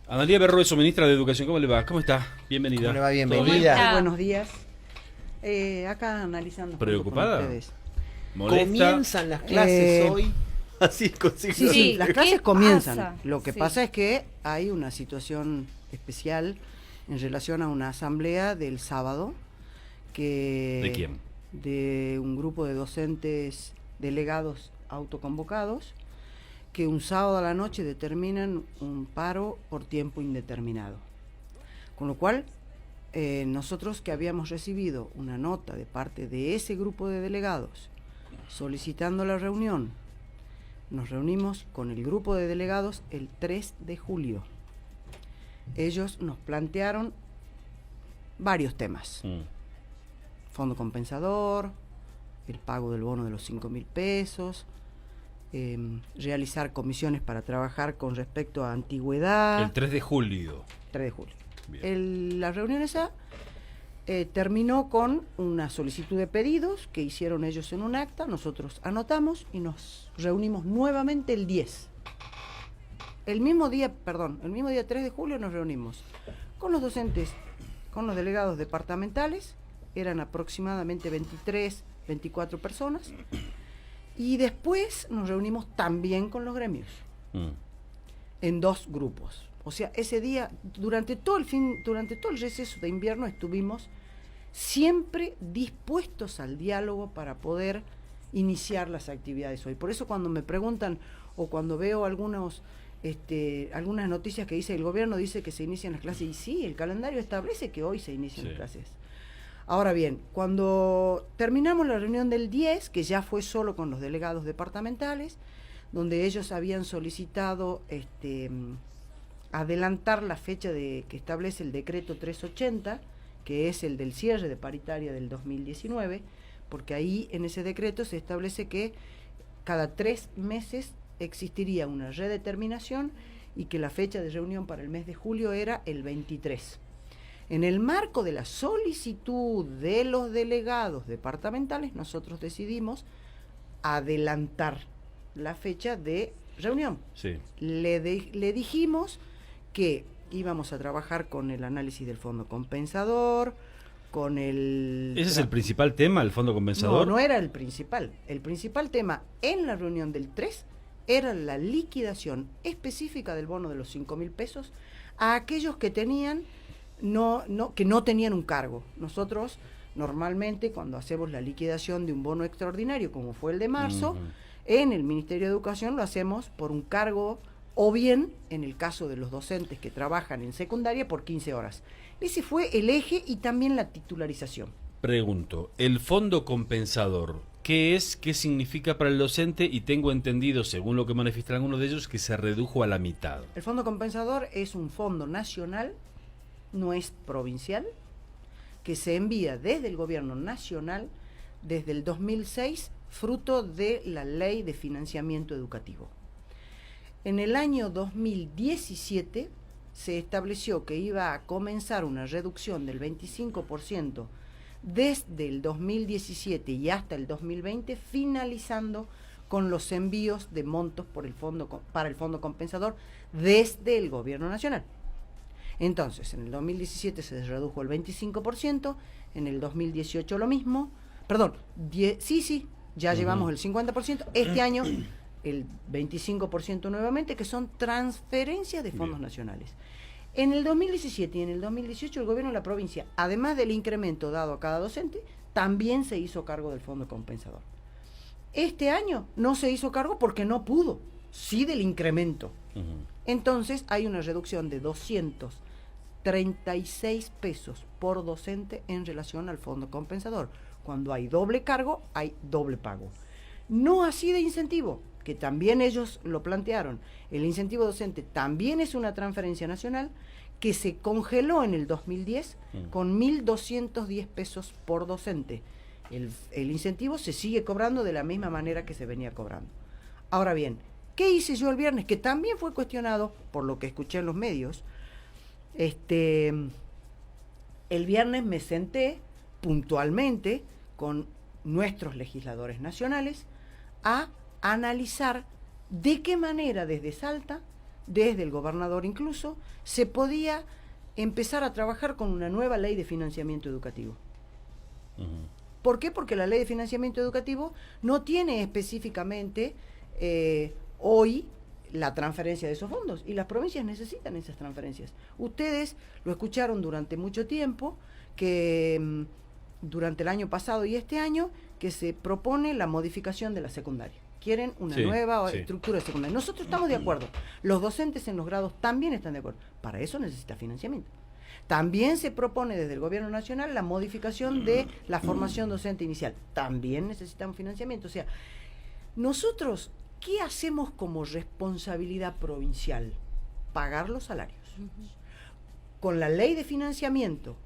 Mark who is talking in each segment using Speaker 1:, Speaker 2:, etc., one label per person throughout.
Speaker 1: Analía Berrueso, ministra de Educación, ¿cómo le va? ¿Cómo está? Bienvenida.
Speaker 2: ¿Cómo le va?
Speaker 1: ¿Todo bien?
Speaker 2: Bienvenida.
Speaker 3: Buenos días. Acá analizando.
Speaker 1: ¿Preocupada?
Speaker 3: Con ustedes.
Speaker 1: ¿Molesta?
Speaker 2: Comienzan las clases hoy. Así consigo.
Speaker 3: Sí, las clases
Speaker 4: ¿Qué
Speaker 3: comienzan.
Speaker 4: pasa?
Speaker 3: Lo que
Speaker 4: Sí.
Speaker 3: pasa es que hay una situación especial en relación a una asamblea del sábado que
Speaker 1: ¿De quién?
Speaker 3: de un grupo de docentes delegados autoconvocados que un sábado a la noche determinan un paro por tiempo indeterminado. Con lo cual, nosotros que habíamos recibido una nota de parte de ese grupo de delegados solicitando la reunión, nos reunimos con el grupo de delegados el 3 de julio. Ellos nos plantearon varios temas. Fondo compensador, el pago del bono de los 5.000 pesos, realizar comisiones para trabajar con respecto a antigüedad.
Speaker 1: El 3 de julio.
Speaker 3: 3 de julio.
Speaker 1: Bien.
Speaker 3: La reunión esa terminó con una solicitud de pedidos que hicieron ellos en un acta, nosotros anotamos y nos reunimos nuevamente el 10. El mismo día 3 de julio nos reunimos con los docentes, con los delegados departamentales, eran aproximadamente 23, 24 personas, y después nos reunimos también con los gremios, en dos grupos. O sea, ese día, durante todo el receso de invierno estuvimos siempre dispuestos al diálogo para poder iniciar las actividades hoy. Por eso cuando me preguntan o cuando veo algunas noticias que dice el gobierno, dice que se inician las clases, y sí, el calendario establece que hoy se inician las clases. Ahora bien, cuando terminamos la reunión del 10, que ya fue solo con los delegados departamentales, donde ellos habían solicitado adelantar la fecha que establece el decreto 380, que es el del cierre de paritaria del 2019, porque ahí en ese decreto se establece que cada 3 meses existiría una redeterminación y que la fecha de reunión para el mes de julio era el 23. En el marco de la solicitud de los delegados departamentales, nosotros decidimos adelantar la fecha de reunión.
Speaker 1: Sí.
Speaker 3: Le dijimos que íbamos a trabajar con el análisis del fondo compensador, con el...
Speaker 1: ¿Ese es el principal tema, el fondo compensador?
Speaker 3: No era el principal. El principal tema en la reunión del 3 era la liquidación específica del bono de los 5.000 pesos a aquellos que tenían que no tenían un cargo. Nosotros normalmente cuando hacemos la liquidación de un bono extraordinario, como fue el de marzo, en el Ministerio de Educación lo hacemos por un cargo, o bien, en el caso de los docentes que trabajan en secundaria, por 15 horas. Ese fue el eje y también la titularización.
Speaker 1: Pregunto, el fondo compensador, ¿qué es? ¿Qué significa para el docente? Y tengo entendido, según lo que manifiestan algunos de ellos, que se redujo a la mitad.
Speaker 3: El fondo compensador es un fondo nacional, no es provincial, que se envía desde el gobierno nacional desde el 2006, fruto de la Ley de Financiamiento Educativo. En el año 2017 se estableció que iba a comenzar una reducción del 25% desde el 2017 y hasta el 2020, finalizando con los envíos de montos para el fondo compensador desde el gobierno nacional. Entonces, en el 2017 se redujo el 25%, en el 2018 lo mismo, ya llevamos el 50%, este año el 25% nuevamente, que son transferencias de fondos nacionales. En el 2017 y en el 2018 el gobierno de la provincia, además del incremento dado a cada docente, también se hizo cargo del fondo compensador. Este año no se hizo cargo porque no pudo, sí del incremento. Entonces hay una reducción de 236 pesos por docente en relación al fondo compensador. Cuando hay doble cargo, hay doble pago. No así de incentivo, que también ellos lo plantearon. El incentivo docente también es una transferencia nacional que se congeló en el 2010 con 1.210 pesos por docente. El incentivo se sigue cobrando de la misma manera que se venía cobrando. Ahora bien, ¿qué hice yo el viernes? Que también fue cuestionado por lo que escuché en los medios. El viernes me senté puntualmente con nuestros legisladores nacionales a analizar de qué manera desde Salta desde el gobernador incluso, se podía empezar a trabajar con una nueva ley de financiamiento educativo. ¿Por qué? Porque la ley de financiamiento educativo no tiene específicamente hoy la transferencia de esos fondos, y las provincias necesitan esas transferencias. Ustedes lo escucharon durante mucho tiempo, que durante el año pasado y este año, que se propone la modificación de la secundaria. Quieren una nueva estructura de secundaria. Nosotros estamos de acuerdo. Los docentes en los grados también están de acuerdo. Para eso necesita financiamiento. También se propone desde el Gobierno Nacional la modificación de la formación docente inicial. También necesitamos financiamiento. O sea, nosotros, ¿qué hacemos como responsabilidad provincial? Pagar los salarios. Con la ley de financiamiento,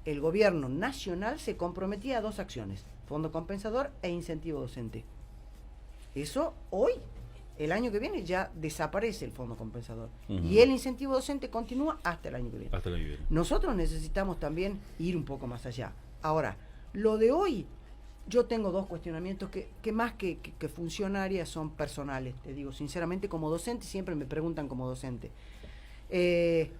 Speaker 3: el Gobierno Nacional se comprometía a 2 acciones: fondo compensador e incentivo docente. Eso hoy, el año que viene, ya desaparece el fondo compensador. Y el incentivo docente continúa hasta el año que viene.
Speaker 1: Hasta el año que viene.
Speaker 3: Nosotros necesitamos también ir un poco más allá. Ahora, lo de hoy, yo tengo 2 cuestionamientos que más que funcionarias son personales. Te digo, sinceramente, como docente, siempre me preguntan como docente.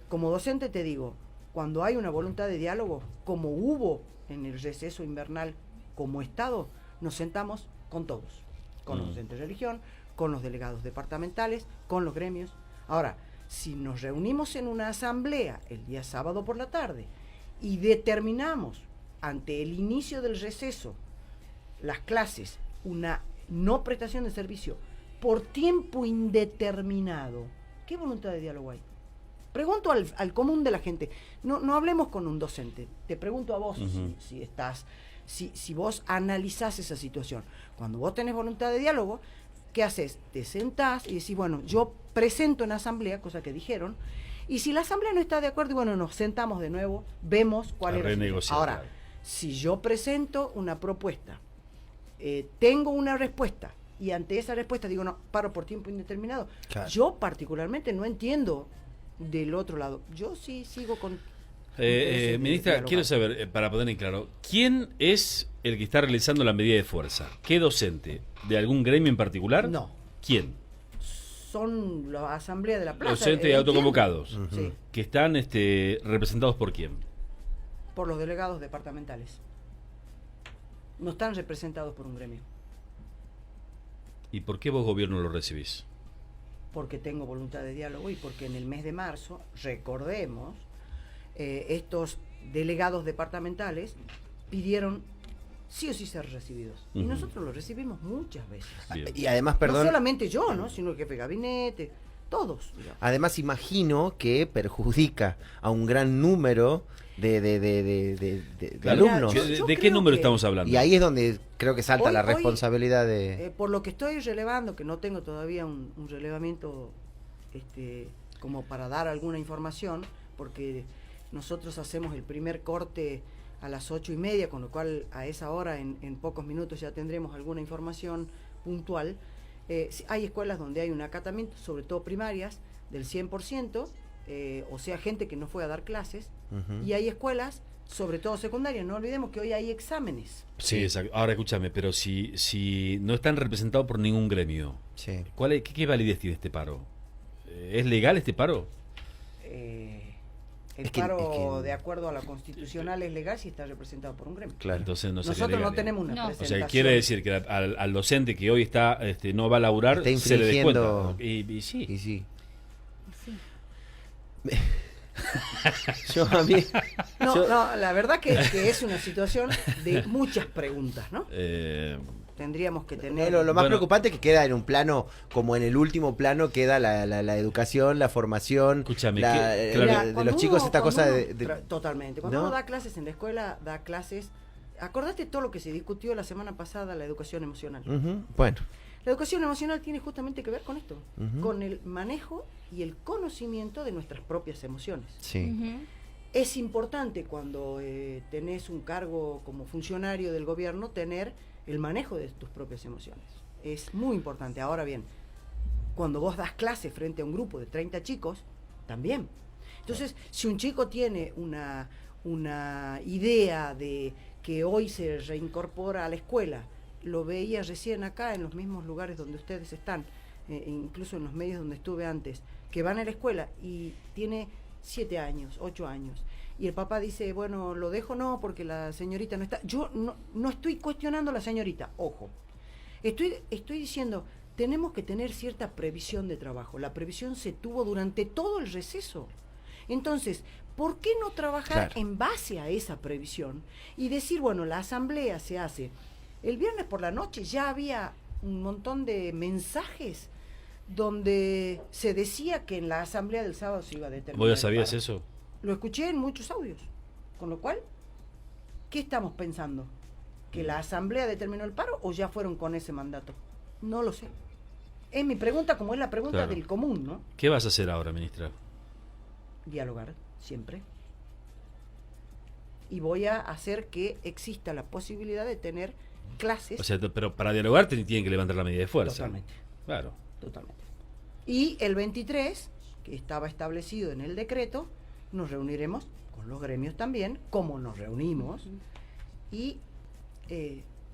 Speaker 3: Como docente te digo, cuando hay una voluntad de diálogo, como hubo en el receso invernal como Estado, nos sentamos con todos, con los docentes de religión, con los delegados departamentales, con los gremios. Ahora, si nos reunimos en una asamblea el día sábado por la tarde y determinamos ante el inicio del receso las clases, una no prestación de servicio por tiempo indeterminado, ¿qué voluntad de diálogo hay? Pregunto al común de la gente, no hablemos con un docente, te pregunto a vos si vos analizás esa situación. Cuando vos tenés voluntad de diálogo, ¿qué haces? Te sentás y decís, bueno, yo presento en asamblea, cosa que dijeron, y si la asamblea no está de acuerdo, bueno, nos sentamos de nuevo, vemos cuál es la situación. Ahora, si yo presento una propuesta, tengo una respuesta, y ante esa respuesta digo, no, paro por tiempo indeterminado, yo particularmente no entiendo del otro lado. Yo sí sigo con...
Speaker 1: Ministra, quiero saber, para poner en claro, ¿quién es el que está realizando la medida de fuerza? ¿Qué docente? ¿De algún gremio en particular?
Speaker 3: No.
Speaker 1: ¿Quién?
Speaker 3: Son la asamblea de la plaza.
Speaker 1: Docentes autoconvocados.
Speaker 3: Sí.
Speaker 1: Que están representados por quién.
Speaker 3: Por los delegados departamentales. No están representados por un gremio.
Speaker 1: ¿Y por qué vos, gobierno, lo recibís?
Speaker 3: Porque tengo voluntad de diálogo y porque en el mes de marzo, recordemos, estos delegados departamentales pidieron sí o sí ser recibidos. Y nosotros los recibimos muchas veces.
Speaker 2: Bien. Y además, perdón...
Speaker 3: No solamente yo, ¿no? Sino el jefe de gabinete, todos. Digamos.
Speaker 2: Además, imagino que perjudica a un gran número de alumnos.
Speaker 1: ¿De qué número estamos hablando?
Speaker 2: Y ahí es donde creo que salta la responsabilidad de...
Speaker 3: por lo que estoy relevando, que no tengo todavía un relevamiento como para dar alguna información, porque nosotros hacemos el primer corte a las 8:30, con lo cual a esa hora, en pocos minutos, ya tendremos alguna información puntual. Hay escuelas donde hay un acatamiento, sobre todo primarias, del 100%, o sea, gente que no fue a dar clases, y hay escuelas, sobre todo secundarias, no olvidemos que hoy hay exámenes.
Speaker 1: Sí, exacto. Ahora escúchame, pero si no están representados por ningún gremio,
Speaker 2: sí.
Speaker 1: ¿Qué validez tiene este paro? ¿Es legal este paro?
Speaker 3: El paro, de acuerdo a la constitucional, es legal si está representado por un gremio.
Speaker 2: Claro.
Speaker 1: Entonces
Speaker 3: nosotros
Speaker 1: legal,
Speaker 3: no tenemos una presentación.
Speaker 1: O sea, quiere decir que al docente que hoy está no va a laburar, se le descuenta. Y sí.
Speaker 2: Y sí.
Speaker 4: Sí.
Speaker 2: Yo a mí...
Speaker 3: No, la verdad que es una situación de muchas preguntas, ¿no? Tendríamos que tener...
Speaker 2: Lo más preocupante es que queda en un plano, como en el último plano queda la educación, la formación.
Speaker 1: Escúchame,
Speaker 2: de los chicos, esta cosa de...
Speaker 3: Totalmente. Cuando uno da clases en la escuela, da clases... Acordate todo lo que se discutió la semana pasada, la educación emocional.
Speaker 2: Bueno.
Speaker 3: La educación emocional tiene justamente que ver con esto, con el manejo y el conocimiento de nuestras propias emociones.
Speaker 2: Sí.
Speaker 3: Es importante cuando tenés un cargo como funcionario del gobierno tener el manejo de tus propias emociones. Es muy importante. Ahora bien, cuando vos das clase frente a un grupo de 30 chicos, también. Entonces, si un chico tiene una idea de que hoy se reincorpora a la escuela, lo veía recién acá en los mismos lugares donde ustedes están, incluso en los medios donde estuve antes, que van a la escuela y tiene 7 años, 8 años, y el papá dice, bueno, lo dejo no, porque la señorita no está. Yo no estoy cuestionando a la señorita, ojo. Estoy diciendo, tenemos que tener cierta previsión de trabajo. La previsión se tuvo durante todo el receso. Entonces, ¿por qué no trabajar en base a esa previsión y decir, bueno, la asamblea se hace el viernes por la noche? Ya había un montón de mensajes donde se decía que en la asamblea del sábado se iba a determinar.
Speaker 1: ¿Vos ya sabías eso?
Speaker 3: Lo escuché en muchos audios. Con lo cual, ¿qué estamos pensando? ¿Que la asamblea determinó el paro o ya fueron con ese mandato? No lo sé. Es mi pregunta, como es la pregunta del común, ¿no?
Speaker 1: ¿Qué vas a hacer ahora, ministra?
Speaker 3: Dialogar, siempre. Y voy a hacer que exista la posibilidad de tener clases.
Speaker 1: O sea, pero para dialogar tienen que levantar la medida de fuerza.
Speaker 3: Totalmente.
Speaker 1: Claro.
Speaker 3: Totalmente. Y el 23, que estaba establecido en el decreto, nos reuniremos con los gremios también, como nos reunimos, y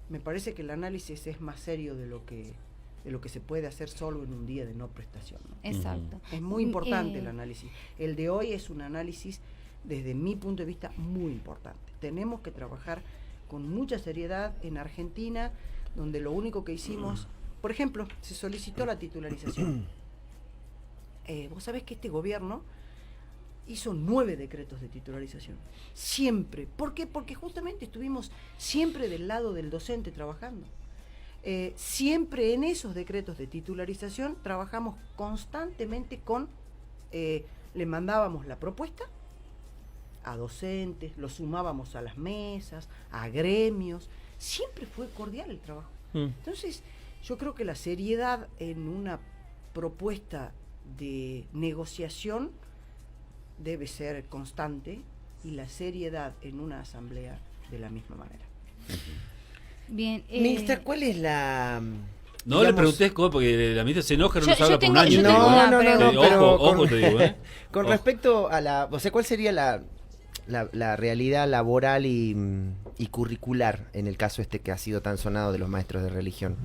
Speaker 3: me parece que el análisis es más serio de lo que se puede hacer solo en un día de no prestación, ¿no?
Speaker 4: Exacto.
Speaker 3: Es muy importante el análisis. El de hoy es un análisis, desde mi punto de vista, muy importante. Tenemos que trabajar con mucha seriedad en Argentina, donde lo único que hicimos, por ejemplo, se solicitó la titularización. Vos sabés que este gobierno hizo 9 decretos de titularización. Siempre. ¿Por qué? Porque justamente estuvimos siempre del lado del docente trabajando. Siempre en esos decretos de titularización trabajamos constantemente le mandábamos la propuesta a docentes, lo sumábamos a las mesas, a gremios. Siempre fue cordial el trabajo. Entonces, yo creo que la seriedad en una propuesta de negociación debe ser constante y la seriedad en una asamblea de la misma manera.
Speaker 4: Bien.
Speaker 2: Ministra, ¿cuál es la...?
Speaker 1: No le preguntés cómo, porque la ministra se enoja, no nos habla por un año.
Speaker 4: yo tengo una pregunta.
Speaker 1: Ojo, te digo, ¿eh?
Speaker 2: Con respecto a o sea, ¿cuál sería la realidad laboral y curricular en el caso que ha sido tan sonado de los maestros de religión?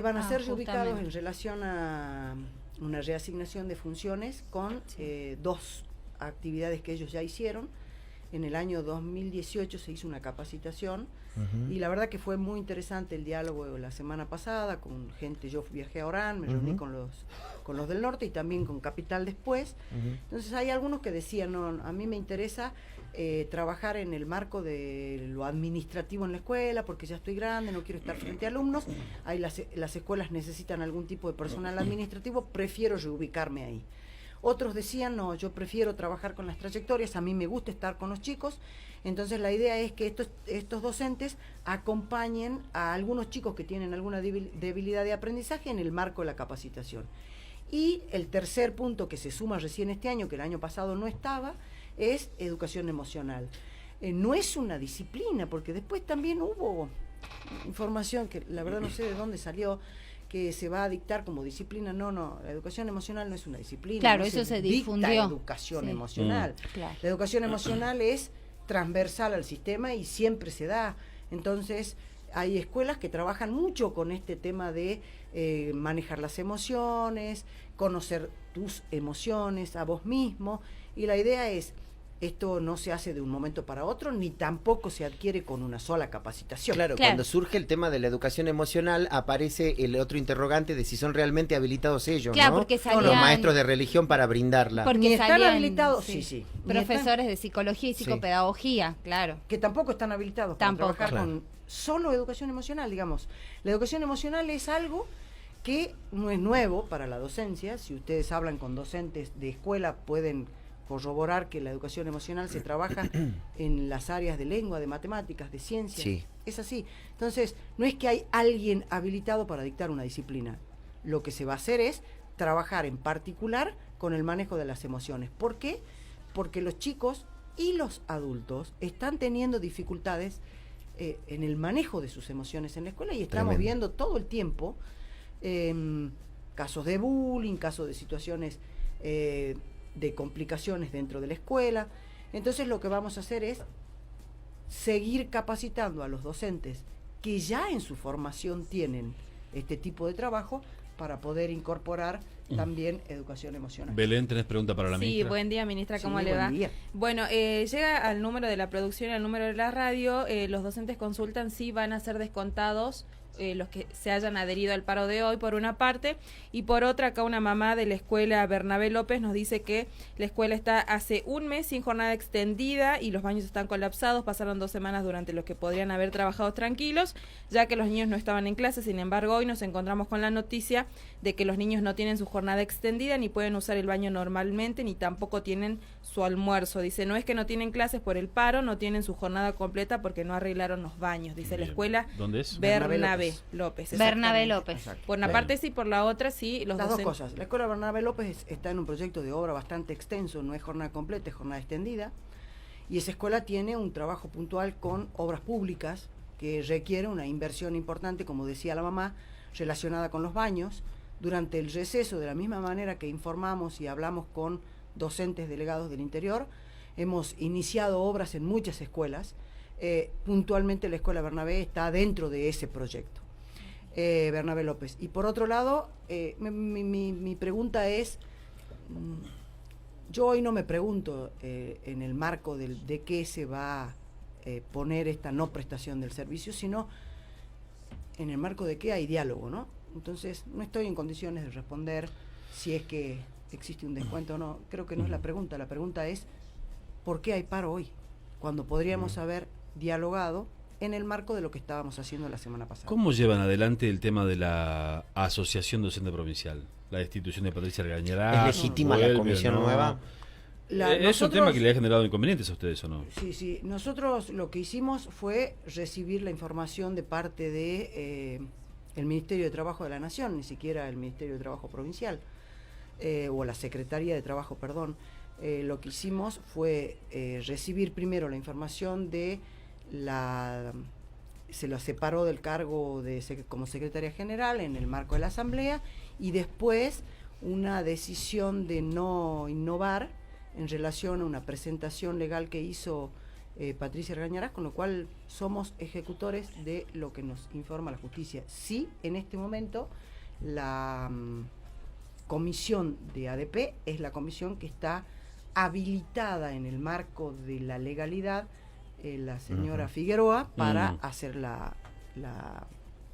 Speaker 3: Van a ser reubicados
Speaker 4: justamente.
Speaker 3: en relación a una reasignación de funciones con 2 actividades que ellos ya hicieron. En el año 2018 se hizo una capacitación y la verdad que fue muy interesante el diálogo la semana pasada con gente. Yo viajé a Orán, me reuní con los del norte y también con Capital después. Entonces hay algunos que decían, no, a mí me interesa trabajar en el marco de lo administrativo en la escuela porque ya estoy grande, no quiero estar frente a alumnos. Ahí las escuelas necesitan algún tipo de personal administrativo, prefiero reubicarme ahí. Otros decían, no, yo prefiero trabajar con las trayectorias, a mí me gusta estar con los chicos. Entonces la idea es que estos docentes acompañen a algunos chicos que tienen alguna debilidad de aprendizaje en el marco de la capacitación. Y el tercer punto que se suma recién este año, que el año pasado no estaba, es educación emocional. No es una disciplina, porque después también hubo información que la verdad no sé de dónde salió, que se va a dictar como disciplina. No, la educación emocional no es una disciplina.
Speaker 4: Claro,
Speaker 3: no
Speaker 4: eso se
Speaker 3: dicta
Speaker 4: difundió.
Speaker 3: Educación emocional.
Speaker 4: Claro.
Speaker 3: La educación emocional es transversal al sistema y siempre se da. Entonces, hay escuelas que trabajan mucho con este tema de manejar las emociones, conocer tus emociones a vos mismo, y la idea es, esto no se hace de un momento para otro, ni tampoco se adquiere con una sola capacitación.
Speaker 2: Claro, cuando surge el tema de la educación emocional, aparece el otro interrogante de si son realmente habilitados ellos,
Speaker 4: Claro,
Speaker 2: ¿no?
Speaker 4: porque salían-
Speaker 2: Los maestros de religión para brindarla.
Speaker 4: Porque
Speaker 3: Ni están
Speaker 4: salían,
Speaker 3: habilitados, sí. Ni
Speaker 4: profesores de psicología y
Speaker 2: Sí.
Speaker 4: psicopedagogía, claro.
Speaker 3: que tampoco están habilitados para
Speaker 4: Tampoco.
Speaker 3: trabajar
Speaker 2: Claro.
Speaker 3: con solo educación emocional, digamos. La educación emocional es algo que no es nuevo para la docencia. Si ustedes hablan con docentes de escuela, pueden corroborar que la educación emocional se trabaja en las áreas de lengua, de matemáticas, de ciencias.
Speaker 2: Sí.
Speaker 3: Es así. Entonces, no es que hay alguien habilitado para dictar una disciplina. Lo que se va a hacer es trabajar en particular con el manejo de las emociones. ¿Por qué? Porque los chicos y los adultos están teniendo dificultades en el manejo de sus emociones en la escuela, y estamos
Speaker 2: Tremendo.
Speaker 3: viendo todo el tiempo casos de bullying, casos de situaciones de complicaciones dentro de la escuela. Entonces lo que vamos a hacer es seguir capacitando a los docentes que ya en su formación tienen este tipo de trabajo para poder incorporar también educación emocional.
Speaker 1: Belén, ¿tenés pregunta para la
Speaker 5: Sí,
Speaker 1: ministra?
Speaker 5: buen día, ministra, ¿cómo
Speaker 3: Sí,
Speaker 5: le
Speaker 3: buen
Speaker 5: va?
Speaker 3: día.
Speaker 5: Bueno, llega al número de la producción y al número de la radio, los docentes consultan si van a ser descontados los que se hayan adherido al paro de hoy, por una parte, y por otra, acá una mamá de la escuela Bernabé López nos dice que la escuela está hace un mes sin jornada extendida y los baños están colapsados, pasaron 2 semanas durante los que podrían haber trabajado tranquilos, ya que los niños no estaban en clase. Sin embargo, hoy nos encontramos con la noticia de que los niños no tienen su jornada extendida, ni pueden usar el baño normalmente, ni tampoco tienen su almuerzo. Dice, no es que no tienen clases por el paro, no tienen su jornada completa porque no arreglaron los baños, dice la
Speaker 1: Bien.
Speaker 5: escuela
Speaker 1: ¿Dónde es?
Speaker 5: Bernabé López.
Speaker 4: Bernabé
Speaker 5: exactamente.
Speaker 4: López.
Speaker 3: Exacto.
Speaker 5: Por una
Speaker 1: Bien.
Speaker 5: parte sí, por la otra sí, los
Speaker 3: Las dos
Speaker 5: docentes-
Speaker 3: cosas. La escuela Bernabé López está en un proyecto de obra bastante extenso, no es jornada completa, es jornada extendida. Y esa escuela tiene un trabajo puntual con obras públicas que requiere una inversión importante, como decía la mamá, relacionada con los baños. Durante el receso, de la misma manera que informamos y hablamos con docentes delegados del interior, hemos iniciado obras en muchas escuelas. Puntualmente la escuela Bernabé está dentro de ese proyecto. Bernabé López. Y por otro lado, mi pregunta es, yo hoy no me pregunto en el marco de qué se va a poner esta no prestación del servicio, sino en el marco de qué hay diálogo, ¿no? Entonces, no estoy en condiciones de responder si es que existe un descuento o no. Creo que no es la pregunta es ¿por qué hay paro hoy? Cuando podríamos haber dialogado en el marco de lo que estábamos haciendo la semana pasada.
Speaker 1: ¿Cómo llevan adelante el tema de la Asociación Docente Provincial? La destitución de Patricia Regañarás.
Speaker 2: ¿Es legítima la
Speaker 1: vuelve o
Speaker 2: comisión
Speaker 1: no?
Speaker 2: nueva?
Speaker 1: ¿Es un tema que le ha generado inconvenientes a ustedes o no?
Speaker 3: Sí. Nosotros lo que hicimos fue recibir la información de parte de el Ministerio de Trabajo de la Nación, ni siquiera el Ministerio de Trabajo Provincial, o la Secretaría de Trabajo, perdón. Lo que hicimos fue recibir primero la información de se la separó del cargo como secretaria general en el marco de la Asamblea, y después una decisión de no innovar en relación a una presentación legal que hizo Patricia Regañarás, con lo cual somos ejecutores de lo que nos informa la justicia. Sí, en este momento la comisión de ADP es la comisión que está habilitada en el marco de la legalidad, la señora Figueroa, para hacer la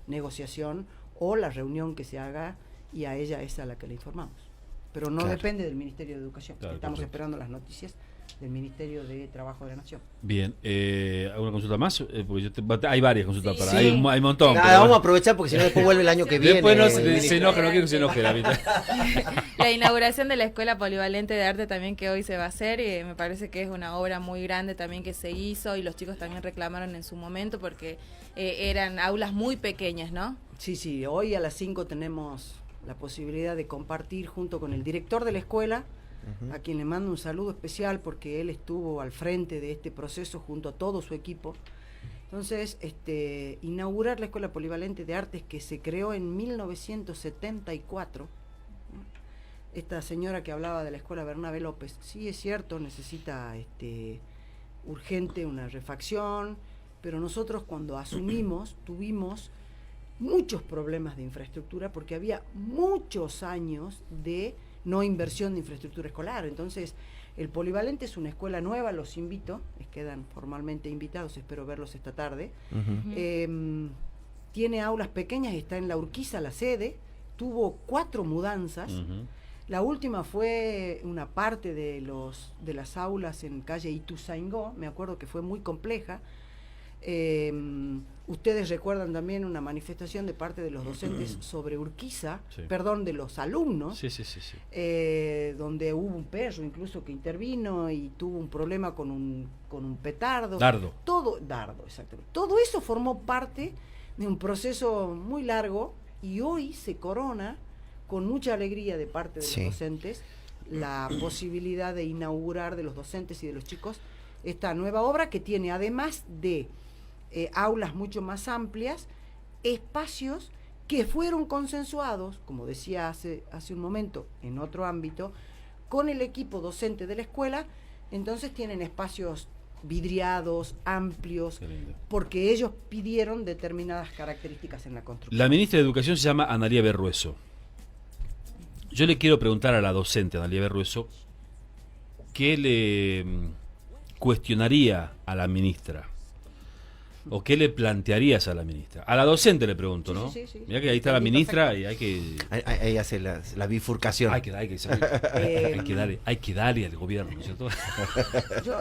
Speaker 3: negociación o la reunión que se haga, y a ella es a la que le informamos. Pero no
Speaker 2: Claro.
Speaker 3: depende del Ministerio de Educación.
Speaker 1: Claro,
Speaker 3: Estamos
Speaker 1: perfecto.
Speaker 3: esperando las noticias del Ministerio de Trabajo de la Nación.
Speaker 1: Bien, ¿alguna consulta más? Porque hay varias consultas para...
Speaker 2: Sí.
Speaker 1: Hay un montón.
Speaker 2: Nada,
Speaker 1: pero
Speaker 2: vamos a
Speaker 1: bueno.
Speaker 2: aprovechar porque si no después vuelve el año que viene.
Speaker 1: Después se
Speaker 2: ministro.
Speaker 1: enoja, no quiero que se enoje la mitad.
Speaker 5: La inauguración de la Escuela Polivalente de Arte también, que hoy se va a hacer, me parece que es una obra muy grande también que se hizo, y los chicos también reclamaron en su momento porque eran aulas muy pequeñas, ¿no?
Speaker 3: Sí, hoy a las 5 tenemos la posibilidad de compartir junto con el director de la escuela, a quien le mando un saludo especial porque él estuvo al frente de este proceso junto a todo su equipo. Entonces, inaugurar la Escuela Polivalente de Artes, que se creó en 1974. Esta señora que hablaba de la Escuela Bernabé López, sí es cierto, necesita urgente una refacción, pero nosotros cuando asumimos tuvimos muchos problemas de infraestructura porque había muchos años de no inversión de infraestructura escolar. Entonces, el Polivalente es una escuela nueva, los invito, les quedan formalmente invitados, espero verlos esta tarde. Tiene aulas pequeñas, está en la Urquiza la sede, tuvo 4 mudanzas. La última fue una parte de las aulas en calle Ituzaingó, me acuerdo que fue muy compleja. Ustedes recuerdan también una manifestación de parte de los docentes sobre Urquiza,
Speaker 1: Sí. Perdón,
Speaker 3: de los alumnos,
Speaker 1: Sí.
Speaker 3: donde hubo un perro incluso que intervino y tuvo un problema con un petardo.
Speaker 1: Dardo.
Speaker 3: Dardo, exactamente. Todo eso formó parte de un proceso muy largo, y hoy se corona con mucha alegría de parte de
Speaker 2: Sí.
Speaker 3: los docentes la posibilidad de inaugurar, de los docentes y de los chicos, esta nueva obra que tiene, además de aulas mucho más amplias, espacios que fueron consensuados, como decía hace un momento, en otro ámbito, con el equipo docente de la escuela. Entonces tienen espacios vidriados, amplios,
Speaker 1: Qué lindo.
Speaker 3: porque ellos pidieron determinadas características en la construcción.
Speaker 1: La ministra de Educación se llama Analía Berrueso. Yo le quiero preguntar a la docente, a Dalia Berrueso, ¿qué le cuestionaría a la ministra? ¿O qué le plantearías a la ministra? A la docente le pregunto,
Speaker 3: Sí,
Speaker 1: ¿no?
Speaker 3: sí, sí, sí.
Speaker 1: Mirá que ahí está la ministra
Speaker 3: Perfecto.
Speaker 1: y hay que...
Speaker 2: Ahí hace la bifurcación.
Speaker 1: Hay que hay que darle al gobierno, ¿no es cierto?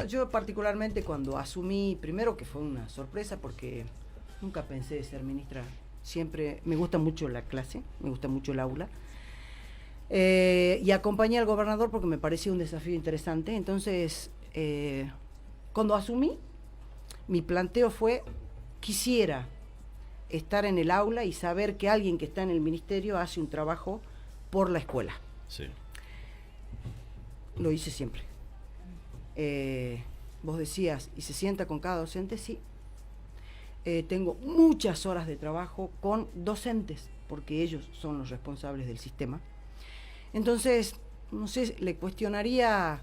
Speaker 3: Yo particularmente cuando asumí, primero que fue una sorpresa porque nunca pensé ser ministra, siempre me gusta mucho la clase, me gusta mucho el aula, y acompañé al gobernador porque me parecía un desafío interesante. Entonces, cuando asumí, mi planteo fue, quisiera estar en el aula y saber que alguien que está en el ministerio hace un trabajo por la escuela.
Speaker 1: Sí.
Speaker 3: Lo hice siempre. Vos decías, ¿y se sienta con cada docente? Sí. Tengo muchas horas de trabajo con docentes, porque ellos son los responsables del sistema. Entonces, no sé, le cuestionaría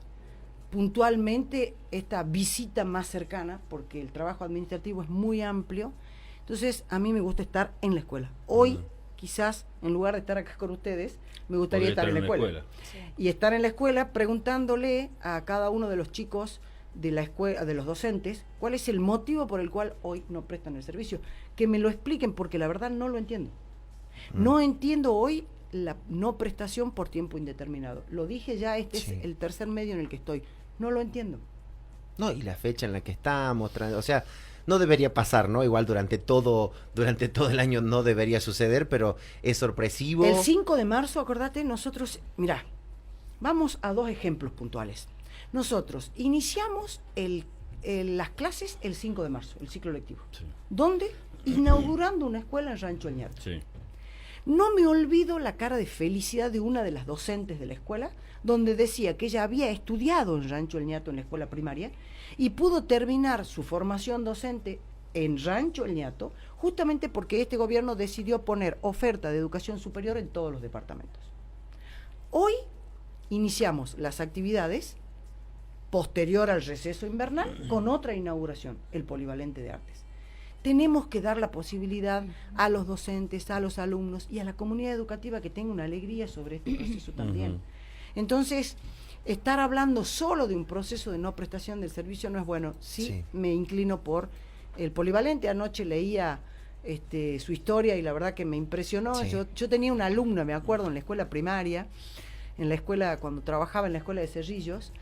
Speaker 3: puntualmente esta visita más cercana, porque el trabajo administrativo es muy amplio. Entonces, a mí me gusta estar en la escuela. Hoy, quizás, en lugar de estar acá con ustedes, me gustaría estar en la escuela. Y estar en la escuela preguntándole a cada uno de los chicos de la escuela, de los docentes, cuál es el motivo por el cual hoy no prestan el servicio. Que me lo expliquen, porque la verdad no lo entiendo. No entiendo hoy la no prestación por tiempo indeterminado. Lo dije ya, es el tercer medio en el que estoy. No lo entiendo.
Speaker 2: No, y la fecha en la que estamos, o sea, no debería pasar, ¿no? Igual durante todo el año no debería suceder, pero es sorpresivo.
Speaker 3: El 5 de marzo, acordate, nosotros, mirá, vamos a dos ejemplos puntuales. Nosotros iniciamos las clases el 5 de marzo, el ciclo lectivo.
Speaker 1: Sí.
Speaker 3: ¿Dónde? Inaugurando una escuela en Rancho El Ñato.
Speaker 1: Sí.
Speaker 3: No me olvido la cara de felicidad de una de las docentes de la escuela, donde decía que ella había estudiado en Rancho El Ñato en la escuela primaria y pudo terminar su formación docente en Rancho El Ñato justamente porque este gobierno decidió poner oferta de educación superior en todos los departamentos. Hoy iniciamos las actividades posterior al receso invernal con otra inauguración, el Polivalente de Artes. Tenemos que dar la posibilidad a los docentes, a los alumnos y a la comunidad educativa que tenga una alegría sobre este proceso también. Entonces, estar hablando solo de un proceso de no prestación del servicio no es bueno. Sí. Me inclino por el Polivalente. Anoche leía su historia y la verdad que me impresionó. Sí. Yo tenía una alumna, me acuerdo, en la escuela primaria, cuando trabajaba en la escuela de Cerrillos,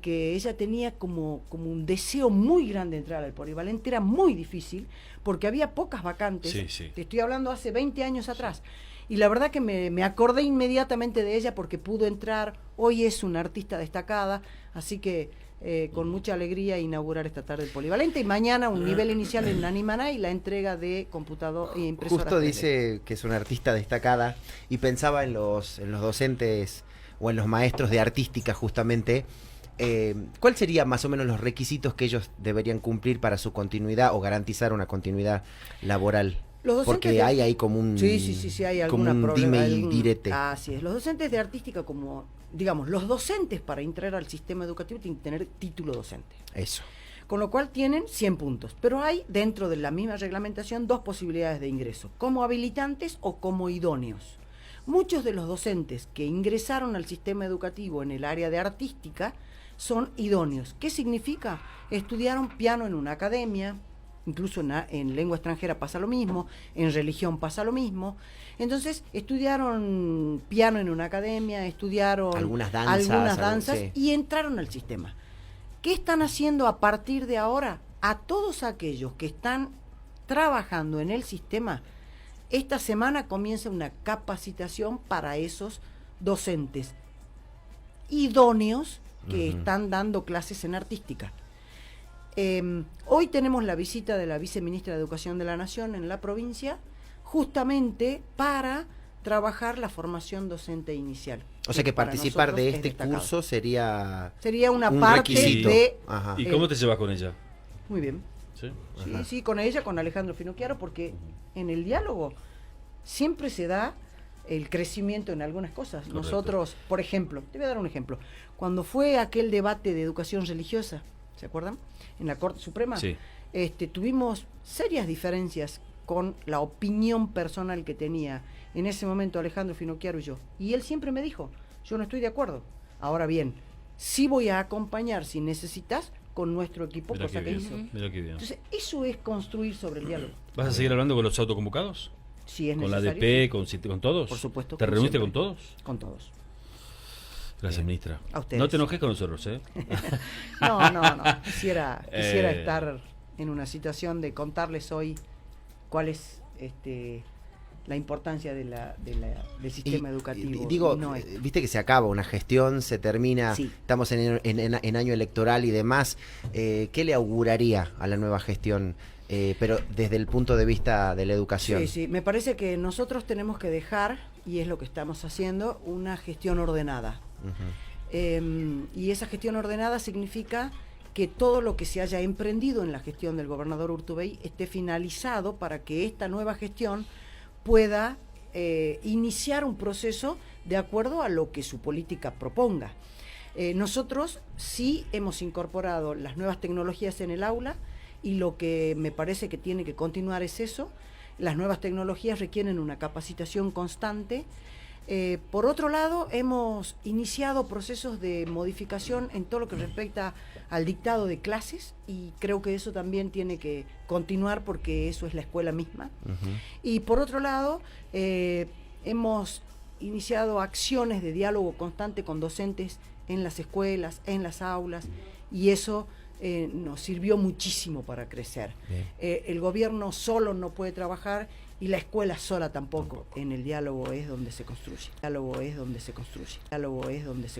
Speaker 3: que ella tenía como un deseo muy grande de entrar al Polivalente. Era muy difícil porque había pocas vacantes. Te estoy hablando hace 20 años atrás. Y la verdad que me acordé inmediatamente de ella porque pudo entrar. Hoy es una artista destacada, así que con mucha alegría inaugurar esta tarde el Polivalente y mañana un nivel inicial en Animaná y la entrega de computador e impresoras.
Speaker 2: Justo
Speaker 3: 3D.
Speaker 2: Dice que es una artista destacada y pensaba en los docentes o en los maestros de artística justamente. ¿Cuál sería más o menos los requisitos que ellos deberían cumplir para su continuidad o garantizar una continuidad laboral? Porque hay ahí como un
Speaker 3: hay
Speaker 2: como un dime y direte.
Speaker 3: Así es. Los docentes de artística, como digamos, los docentes para entrar al sistema educativo tienen que tener título docente.
Speaker 2: Eso.
Speaker 3: Con lo cual tienen 100 puntos. Pero hay dentro de la misma reglamentación dos posibilidades de ingreso, como habilitantes o como idóneos. Muchos de los docentes que ingresaron al sistema educativo en el área de artística son idóneos. ¿Qué significa? Estudiaron piano en una academia, incluso en lengua extranjera pasa lo mismo, en religión pasa lo mismo. Entonces, estudiaron piano en una academia, estudiaron
Speaker 2: algunas danzas
Speaker 3: y entraron al sistema. ¿Qué están haciendo a partir de ahora? A todos aquellos que están trabajando en el sistema, esta semana comienza una capacitación para esos docentes idóneos que están dando clases en artística. Hoy tenemos la visita de la viceministra de Educación de la Nación en la provincia, justamente para trabajar la formación docente inicial.
Speaker 2: O sea que participar de este curso sería
Speaker 3: una
Speaker 2: un
Speaker 3: parte
Speaker 2: requisito.
Speaker 3: de...
Speaker 1: Ajá. ¿Y cómo te llevas con ella?
Speaker 3: Muy bien.
Speaker 1: Sí,
Speaker 3: sí, con ella, con Alejandro Finocchiaro, porque en el diálogo siempre se da el crecimiento en algunas cosas. Correcto. Nosotros, por ejemplo, te voy a dar un ejemplo. Cuando fue aquel debate de educación religiosa, ¿se acuerdan? En la Corte Suprema,
Speaker 1: sí.
Speaker 3: Tuvimos serias diferencias con la opinión personal que tenía en ese momento Alejandro Finocchiaro y yo. Y él siempre me dijo, yo no estoy de acuerdo. Ahora bien, sí voy a acompañar si necesitas con nuestro equipo,
Speaker 1: Mirá
Speaker 3: cosa
Speaker 1: qué
Speaker 3: que
Speaker 1: bien,
Speaker 3: hizo.
Speaker 1: mirá qué bien.
Speaker 3: Entonces, eso es construir sobre el diálogo.
Speaker 1: ¿Vas a seguir hablando con los autoconvocados?
Speaker 3: Si es
Speaker 1: ¿Con la
Speaker 3: necesario,
Speaker 1: ADP, con todos?
Speaker 3: Por supuesto,
Speaker 1: ¿Te
Speaker 3: como
Speaker 1: reuniste
Speaker 3: siempre.
Speaker 1: con todos?
Speaker 3: con todos.
Speaker 1: Gracias, ministra.
Speaker 3: A ustedes.
Speaker 1: No te enojes con nosotros, ¿eh?
Speaker 3: No. Quisiera
Speaker 1: Eh.
Speaker 3: estar en una situación de contarles hoy cuál es la importancia del sistema educativo.
Speaker 2: Digo,
Speaker 3: y no esto.
Speaker 2: viste que se acaba una gestión, se termina,
Speaker 3: Sí.
Speaker 2: estamos en año electoral y demás. ¿Qué le auguraría a la nueva gestión, pero desde el punto de vista de la educación?
Speaker 3: Sí, me parece que nosotros tenemos que dejar, y es lo que estamos haciendo, una gestión ordenada. Y esa gestión ordenada significa que todo lo que se haya emprendido en la gestión del gobernador Urtubey esté finalizado para que esta nueva gestión pueda iniciar un proceso de acuerdo a lo que su política proponga. Nosotros sí hemos incorporado las nuevas tecnologías en el aula, y lo que me parece que tiene que continuar es eso. Las nuevas tecnologías requieren una capacitación constante. Por otro lado, hemos iniciado procesos de modificación en todo lo que respecta al dictado de clases, y creo que eso también tiene que continuar porque eso es la escuela misma. Y por otro lado, hemos iniciado acciones de diálogo constante con docentes en las escuelas, en las aulas, y eso nos sirvió muchísimo para crecer. El gobierno solo no puede trabajar, y la escuela sola tampoco. En el diálogo es donde se construye.